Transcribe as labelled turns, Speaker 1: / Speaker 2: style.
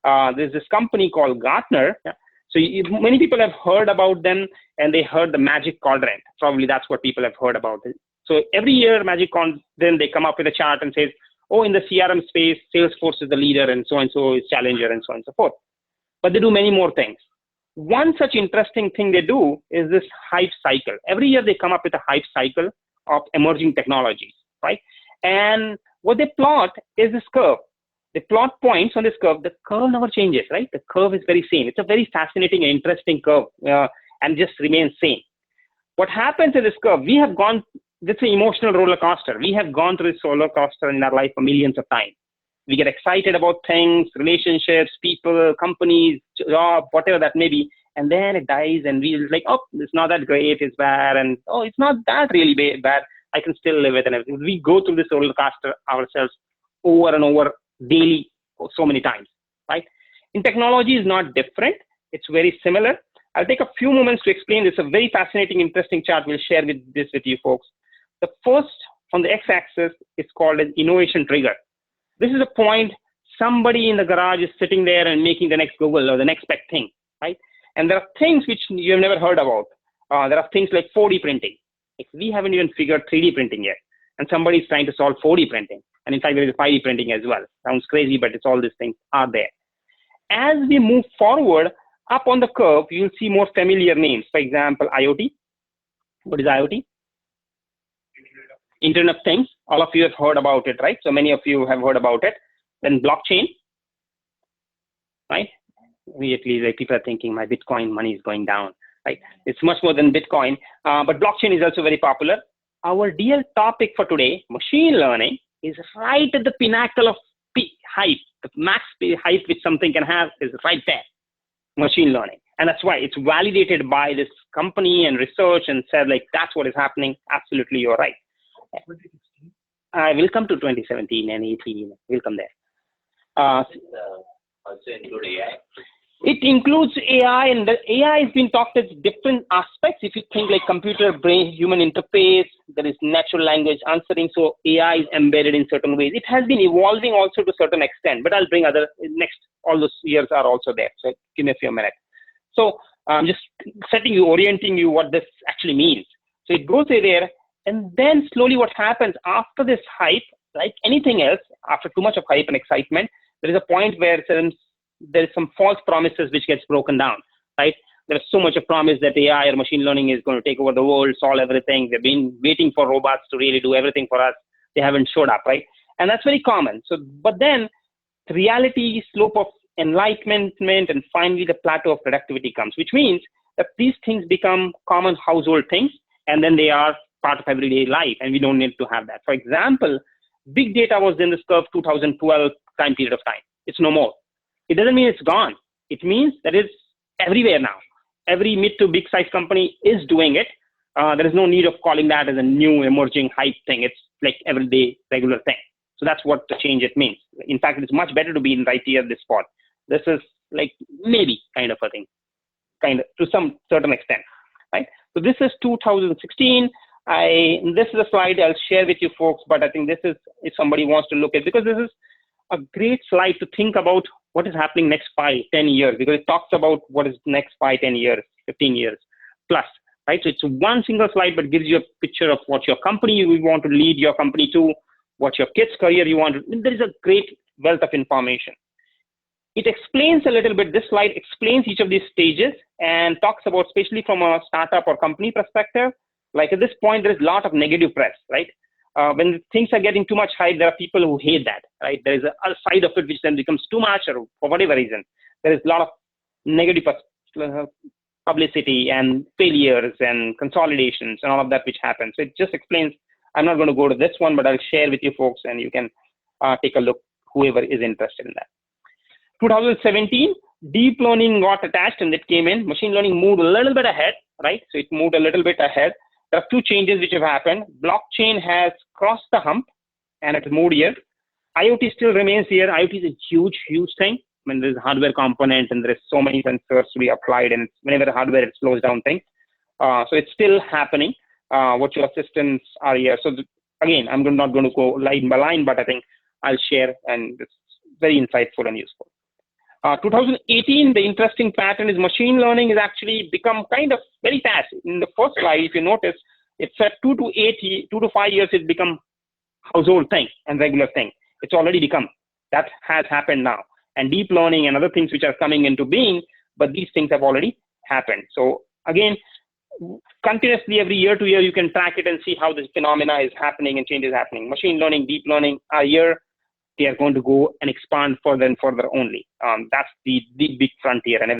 Speaker 1: There's this company called Gartner. Yeah? So many people have heard about them, and they heard the Magic Quadrant. Probably that's what people have heard about it. So every year, Magic Quadrant, then they come up with a chart and says, oh, in the CRM space, Salesforce is the leader, and so is Challenger, and so on and so forth. But they do many more things. One such interesting thing they do is this hype cycle. Every year they come up with a hype cycle of emerging technologies, right? And what they plot is this curve. They plot points on this curve. The curve never changes, right? The curve is very same. It's a very fascinating and interesting curve and just remains same. What happens in this curve, we have gone, it's an emotional roller coaster. We have gone through this roller coaster in our life for millions of times. We get excited about things, relationships, people, companies, job, whatever that may be. And then it dies and we're like, oh, it's not that great, it's bad. And oh, it's not that really bad. I can still live with it. And we go through this roller coaster ourselves over and over daily, so many times, right? In technology is not different. It's very similar. I'll take a few moments to explain this. A very fascinating, interesting chart. We'll share this with you folks. The first on the x-axis is called an innovation trigger. This is a point somebody in the garage is sitting there and making the next Google or the next big thing, right? And there are things which you have never heard about. There are things like 4D printing. We haven't even figured 3D printing yet. And somebody is trying to solve 4D printing. And in fact, there is 5D printing as well. Sounds crazy, but it's all these things are there. As we move forward, up on the curve, you'll see more familiar names. For example, IoT. What is IoT? Internet of Things. All of you have heard about it, right? So many of you have heard about it. Then blockchain, right? Immediately, like people are thinking my Bitcoin money is going down, right? It's much more than Bitcoin, but blockchain is also very popular. Our dear topic for today, machine learning, is right at the pinnacle of hype. The max hype which something can have is right there, machine learning. And that's why it's validated by this company and research and said like, that's what is happening. Absolutely, you're right. I will come to 2017 and 18. We'll come there.
Speaker 2: Also include AI?
Speaker 1: It includes AI, and the AI has been talked as different aspects. If you think like computer brain human interface, there is natural language answering, so AI is embedded in certain ways. It has been evolving also to a certain extent, but I'll bring other next, all those years are also there. So give me a few minutes. So just setting you, orienting you what this actually means. So it goes there, and then slowly what happens after this hype, like anything else, after too much of hype and excitement, there is a point where there is some false promises which gets broken down, right? There's so much of promise that AI or machine learning is going to take over the world, solve everything. They've been waiting for robots to really do everything for us. They haven't showed up, right? And that's very common. So, but then the reality, slope of enlightenment, and finally the plateau of productivity comes, which means that these things become common household things, and then they are part of everyday life, and we don't need to have that. For example, big data was in this curve 2012 time period of time. It's no more. It doesn't mean it's gone. It means that it's everywhere now. Every mid to big size company is doing it. There is no need of calling that as a new emerging hype thing. It's like everyday regular thing. So that's what the change it means. In fact, it's much better to be in right here at this spot. This is like maybe kind of a thing, kind of to some certain extent, right? So this is 2016. This is a slide I'll share with you folks, but I think this is, if somebody wants to look at, because this is a great slide to think about what is happening next 5, 10 years, because it talks about what is next 5, 10 years, 15 years plus, right? So it's one single slide, but gives you a picture of what your company you want to lead your company to, what your kids' career you want to, there is a great wealth of information. It explains a little bit, this slide explains each of these stages and talks about, especially from a startup or company perspective, like at this point, there is a lot of negative press, right? When things are getting too much hype, there are people who hate that, right? There is a side of it which then becomes too much, or for whatever reason. There is a lot of negative publicity and failures and consolidations and all of that which happens. So it just explains, I'm not going to go to this one, but I'll share with you folks and you can take a look, whoever is interested in that. 2017, deep learning got attached and it came in. Machine learning moved a little bit ahead, right? So it moved a little bit ahead. There are two changes which have happened. Blockchain has crossed the hump and it moved here. IoT still remains here. IoT is a huge, huge thing. I mean, there's a hardware component and there's so many sensors to be applied, and whenever the hardware, it slows down things. So it's still happening. Virtual assistants are here. So again, I'm not going to go line by line, but I think I'll share, and it's very insightful and useful. 2018, the interesting pattern is machine learning has actually become kind of very fast. In the first slide, if you notice, it said 2 to 5 years, it's become household thing and regular thing. It's already become. That has happened now. And deep learning and other things which are coming into being, but these things have already happened. So again, continuously every year to year, you can track it and see how this phenomena is happening and change is happening. Machine learning, deep learning are here. They are going to go and expand further and further only. That's the big frontier. And